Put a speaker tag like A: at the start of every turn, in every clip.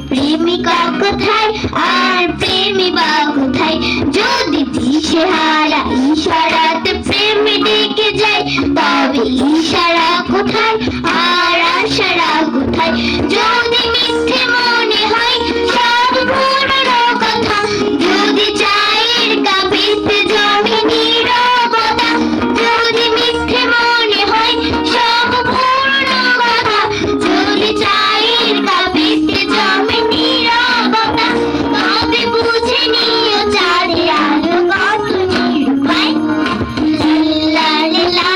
A: প্রেমিকা কোথায় আর প্রেমী বা কোথায়? যদি দিশেহারা ইশারাতে প্রেম ডেকে যায়, তবে ইশারা কোথায় আর আশারা কোথায়? যদি মিথ্যে মনে হয় সব পুরনো কথা, যদি চায়ের কাপিতে জমে নীরবতা, যদি মিথ্যে মনে হয় সব পুরনো কথা, যদি চায়ের কাপিতে জমে নীরবতা, তবে বুঝে নিও চাঁদের আলো কত নিরূপায়। লা লা লা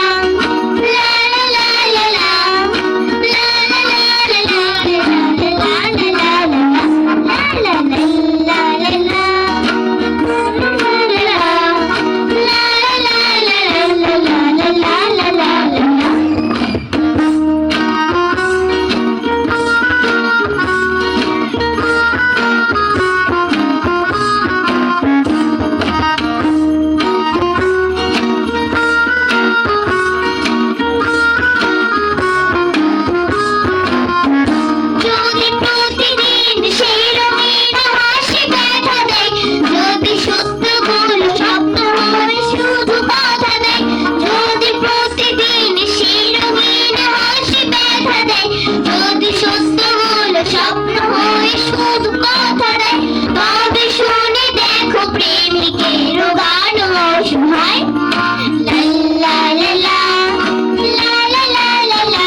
A: লা লা লা লা লা লা লা লা লা লা লা। যদি প্রতিদিন সেই রঙিন হাসি দেখা দেয়, যদি সত্যগুলো স্বপ্ন হয়ে শুধু কথা দেয়, যদি প্রতিদিন সেই রঙিন হাসি দেখা দেয়, যদি সত্যগুলো স্বপ্ন হয়ে শুধু কথা দেয়, তবে শুনে দেখো প্রেমিকের গান অসহায়। লা লা লা লা লা লা লা লা লা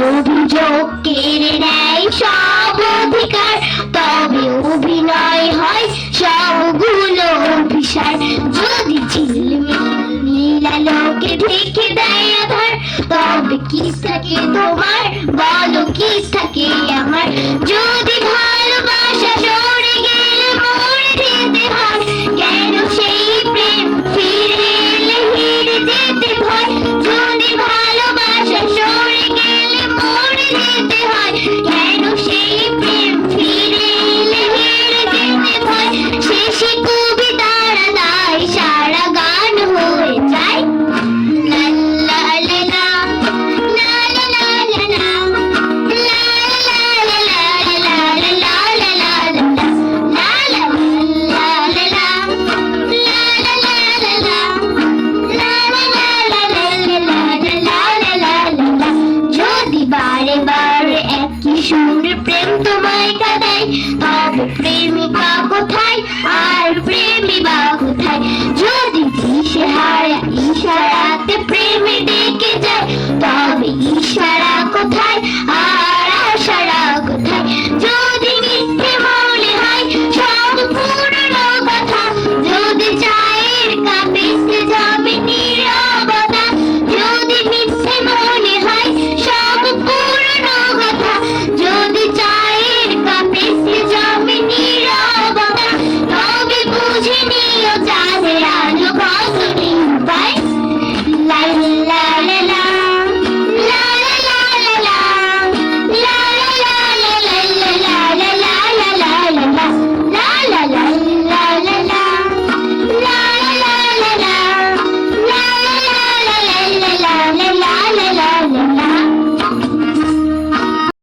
A: অভিযোগ কেড়ে নেয় সব অধিকার, তবে অভিনয় হয় সবগুলো অভিসার। যদি ঝিলমিল নীল আলোকে ঢেকে দেয় আধার, তবে কি থাকে তোমার বলো, কি থাকে আমার? যদি ভালোবাসা সরে গেলে মরে যেতে হয়, কেন সেই প্রেম ফিরে এলে হেরে যেতে ভয়? যদি ভালোবাসা সরে গেলে মরে যেতে হয়, কেন সেই প্রেম ফিরে এলে হেরে যেতে ভয়? শেষে কবিতারা তাই সারা গান হয়ে যায়। লা লা লা লা লা লা লা লা লা লা লা লা লা লা লা লা লা লা। যদি বারে বারে একই সুরে প্রেম তোমায় কাঁদায়, তবে প্রেমিকা কোথায় আর প্রেমী বা কোথায়? যদি দিশেহারা ইশারাতে প্রেমে